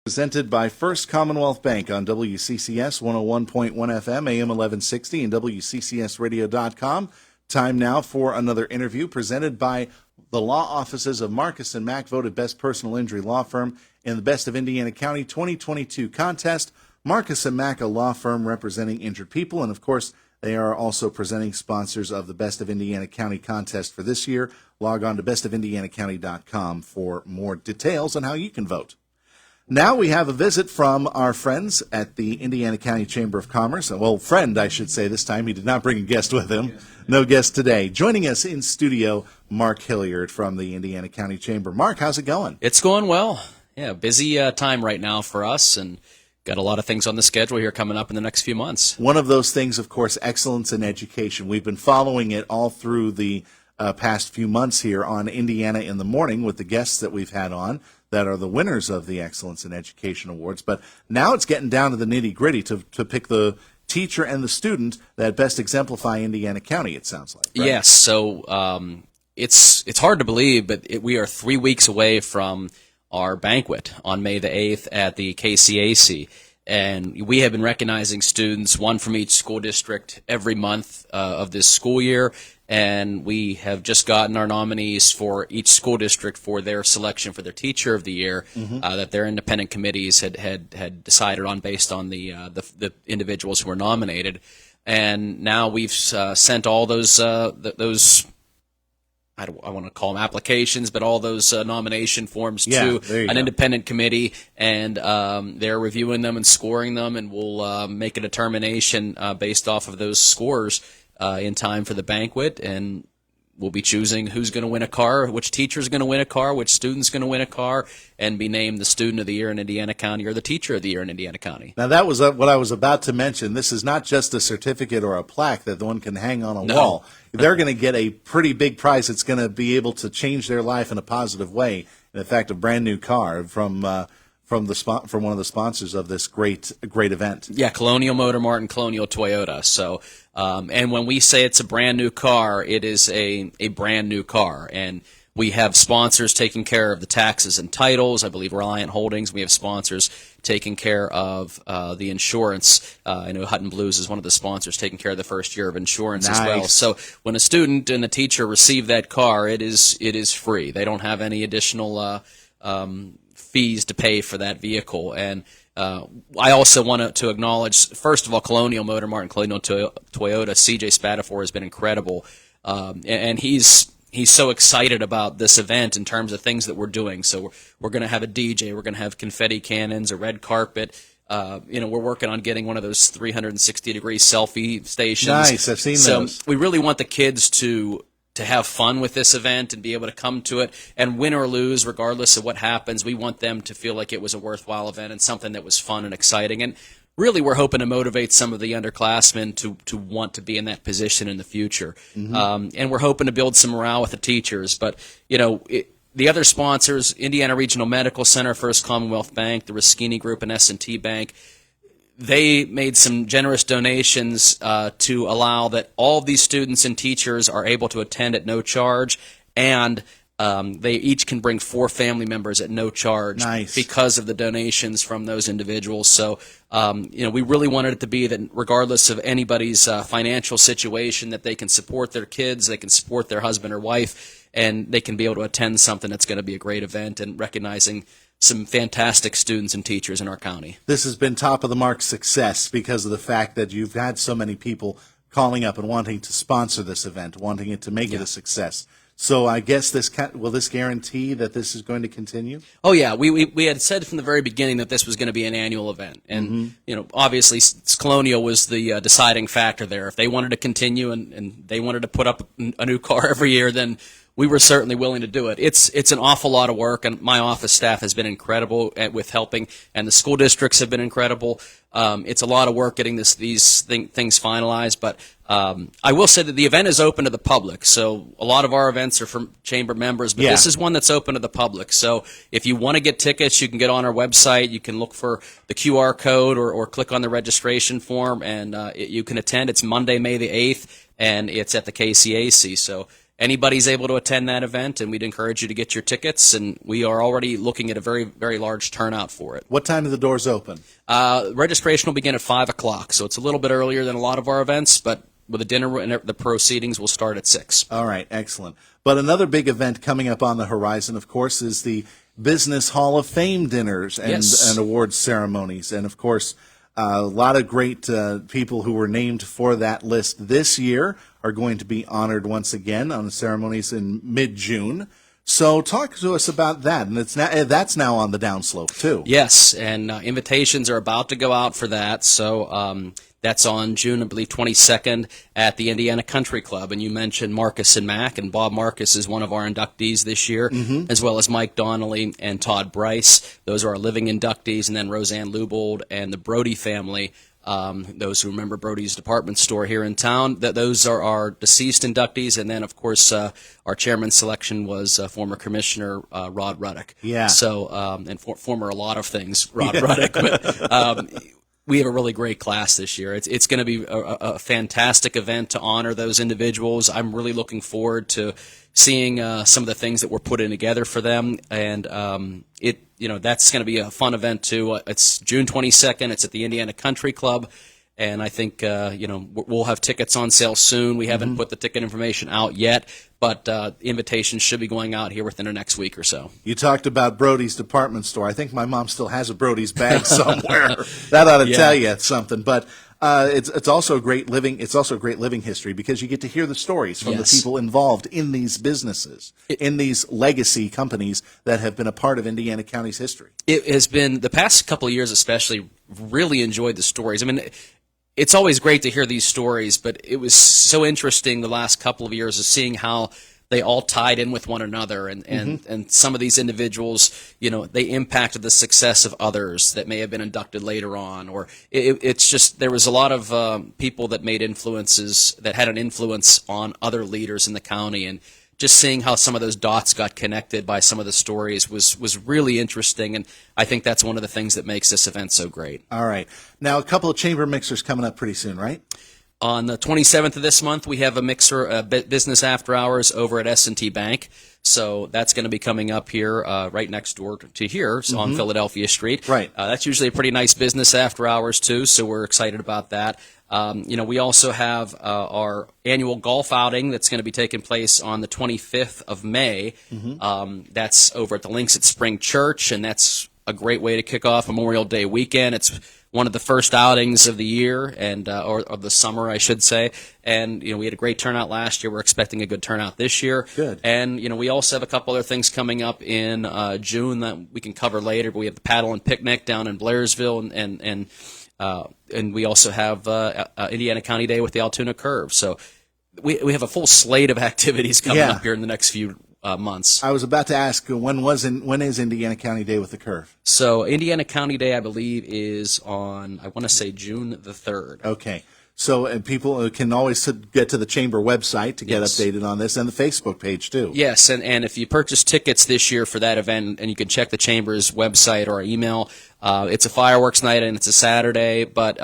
Presented by First Commonwealth Bank on WCCS 101.1 FM, AM 1160, and WCCSradio.com. Time now for another interview presented by the law offices of Marcus & Mack, voted Best Personal Injury Law Firm in the Best of Indiana County 2022 contest. Marcus & Mack, a law firm representing injured people, and of course, they are also presenting sponsors of the Best of Indiana County contest for this year. Log on to bestofindianacounty.com for more details on how you can vote. Now we have a visit from our friends at the Indiana County Chamber of Commerce. Well, friend, I should say this time. He did not bring a guest with him. No guest today. Joining us in studio, Mark Hilliard from the Indiana County Chamber. Mark, how's it going? It's going well. Yeah, busy time right now for us, and got a lot of things on the schedule here coming up in the next few months. One of those things, of course, excellence in education. We've been following it all through the past few months here on Indiana in the Morning with the guests that we've had on that are the winners of the Excellence in Education Awards. But now it's getting down to the nitty-gritty to pick the teacher and the student that best exemplify Indiana County, it sounds like. Right? Yes, so it's hard to believe, but we are 3 weeks away from our banquet on May the 8th at the KCAC. And we have been recognizing students, one from each school district, every month of this school year. And we have just gotten our nominees for each school district for their selection for their Teacher of the Year that their independent committees had decided on based on the individuals who were nominated. And now we've sent all those I want to call them applications, but all those nomination forms to an independent committee, and they're reviewing them and scoring them, and we'll make a determination based off of those scores in time for the banquet, and we'll be choosing who's going to win a car, which teacher's going to win a car, which student's going to win a car, and be named the Student of the Year in Indiana County or the Teacher of the Year in Indiana County. Now, that was what I was about to mention. This is not just a certificate or a plaque that one can hang on a wall. They're going to get a pretty big prize that's going to be able to change their life in a positive way. In fact, a brand new car from one of the sponsors of this great event. Yeah, Colonial Motor Mart and Colonial Toyota. So, and when we say it's a brand new car, it is a brand new car. And we have sponsors taking care of the taxes and titles. I believe Reliant Holdings. We have sponsors taking care of the insurance. I know Hutton Blues is one of the sponsors taking care of the first year of insurance as well. So when a student and a teacher receive that car, it is free. They don't have any additional fees to pay for that vehicle. And I also want to acknowledge, first of all, Colonial Motor Mart and Colonial Toyota. CJ Spatafor has been incredible, and he's so excited about this event in terms of things that we're doing. So we're going to have a DJ, we're going to have confetti cannons, a red carpet. We're working on getting one of those 360-degree selfie stations. Nice, I've seen those. So we really want the kids to have fun with this event and be able to come to it, and win or lose, regardless of what happens, we want them to feel like it was a worthwhile event and something that was fun and exciting. And really, we're hoping to motivate some of the underclassmen to want to be in that position in the future. And we're hoping to build some morale with the teachers. But, the other sponsors, Indiana Regional Medical Center, First Commonwealth Bank, the Ruskini Group, and S&T Bank, they made some generous donations to allow that all of these students and teachers are able to attend at no charge, and they each can bring 4 family members at no charge because of the donations from those individuals. So, we really wanted it to be that regardless of anybody's financial situation, that they can support their kids, they can support their husband or wife, and they can be able to attend something that's going to be a great event, and recognizing some fantastic students and teachers in our county. This has been top of the mark success because of the fact that you've had so many people calling up and wanting to sponsor this event, wanting it to make it a success. So I guess will this guarantee that this is going to continue? Oh yeah, we had said from the very beginning that this was going to be an annual event, and obviously Colonial was the deciding factor there. If they wanted to continue and they wanted to put up a new car every year, then we were certainly willing to do it. It's an awful lot of work, and my office staff has been incredible with helping, and the school districts have been incredible. It's a lot of work getting these things finalized, but I will say that the event is open to the public. So a lot of our events are from chamber members, but this is one that's open to the public. So if you want to get tickets, you can get on our website. You can look for the QR code or click on the registration form, and you can attend. It's Monday, May the 8th, and it's at the KCAC. So anybody's able to attend that event, and we'd encourage you to get your tickets. And we are already looking at a very, very large turnout for it. What time do the doors open? Registration will begin at 5 o'clock, so it's a little bit earlier than a lot of our events, but with the dinner and the proceedings will start at 6. All right, excellent. But another big event coming up on the horizon, of course, is the Business Hall of Fame dinners and awards ceremonies. And, of course, a lot of great people who were named for that list this year are going to be honored once again on the ceremonies in mid-June. So talk to us about that, and that's now on the downslope, too. Yes, and invitations are about to go out for that, so that's on June, I believe, 22nd at the Indiana Country Club. And you mentioned Marcus and Mack, and Bob Marcus is one of our inductees this year, as well as Mike Donnelly and Todd Bryce. Those are our living inductees, and then Roseanne Lubold and the Brody family. Those who remember Brody's department store here in town, those are our deceased inductees. And then, of course, our chairman's selection was former Commissioner Rod Ruddick. Yeah. So, and former a lot of things, Rod Ruddick. But we have a really great class this year. It's going to be a fantastic event to honor those individuals. I'm really looking forward to seeing some of the things that we're putting together for them, and that's going to be a fun event too. It's June 22nd. It's at the Indiana Country Club, and I think we'll have tickets on sale soon. We haven't put the ticket information out yet, but invitations should be going out here within the next week or so. You talked about Brody's department store. I think my mom still has a Brody's bag somewhere. That ought to tell you something. But it's also a great living. It's also a great living history because you get to hear the stories from the people involved in these businesses, in these legacy companies that have been a part of Indiana County's history. It has been the past couple of years, especially. Really enjoyed the stories. I mean, it's always great to hear these stories, but it was so interesting the last couple of years of seeing how they all tied in with one another, and some of these individuals, they impacted the success of others that may have been inducted later on, or it's just there was a lot of people that made influences that had an influence on other leaders in the county, and just seeing how some of those dots got connected by some of the stories was really interesting, and I think that's one of the things that makes this event so great. All right. Now, a couple of chamber mixers coming up pretty soon, right? On the 27th of this month, we have a mixer, business after hours over at S&T Bank. So that's going to be coming up here right next door to here on Philadelphia Street. Right. That's usually a pretty nice business after hours, too, so we're excited about that. We also have our annual golf outing that's going to be taking place on the 25th of May. That's over at the Links at Spring Church, and that's a great way to kick off Memorial Day weekend. It's one of the first outings of the year, and or of the summer, I should say. And we had a great turnout last year. We're expecting a good turnout this year. Good. And we also have a couple other things coming up in June that we can cover later. But we have the Paddle and Picnic down in Blairsville, and we also have Indiana County Day with the Altoona Curve. So we have a full slate of activities coming up here in the next few months. I was about to ask, when is Indiana County Day with the Curve? So Indiana County Day, I believe, is on, I want to say, June the 3rd. Okay. So people can always get to the chamber website to get updated on this, and the Facebook page, too. Yes, and if you purchase tickets this year for that event, and you can check the chamber's website or email, it's a fireworks night and it's a Saturday, but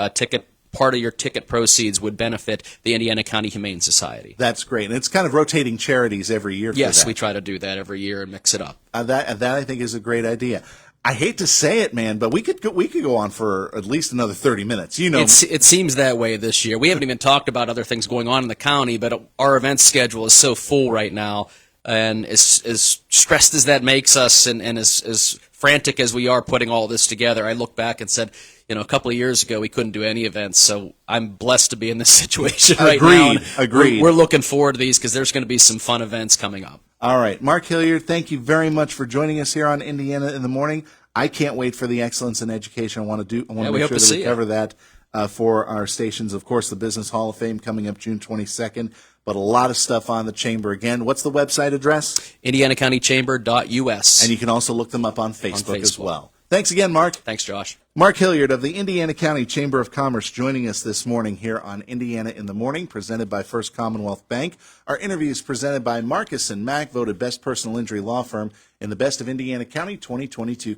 part of your ticket proceeds would benefit the Indiana County Humane Society. That's great. And it's kind of rotating charities every year for Yes, that. we try to do that every year and mix it up. That I think is a great idea. I hate to say it, man, but we could go on for at least another 30 minutes. It seems that way this year. We haven't even talked about other things going on in the county, but our event schedule is so full right now, and as stressed as that makes us, and as frantic as we are putting all this together, I look back and said, a couple of years ago we couldn't do any events, so I'm blessed to be in this situation right now. Agreed. We're looking forward to these because there's going to be some fun events coming up. All right. Mark Hilliard, thank you very much for joining us here on Indiana in the Morning. I can't wait for the Excellence in Education. I want to make sure that we cover that for our stations. Of course, the Business Hall of Fame coming up June 22nd, but a lot of stuff on the chamber. Again, what's the website address? IndianaCountyChamber.us. And you can also look them up on Facebook as well. Thanks again, Mark. Thanks, Josh. Mark Hilliard of the Indiana County Chamber of Commerce joining us this morning here on Indiana in the Morning, presented by First Commonwealth Bank. Our interview is presented by Marcus & Mack, voted Best Personal Injury Law Firm in the Best of Indiana County 2022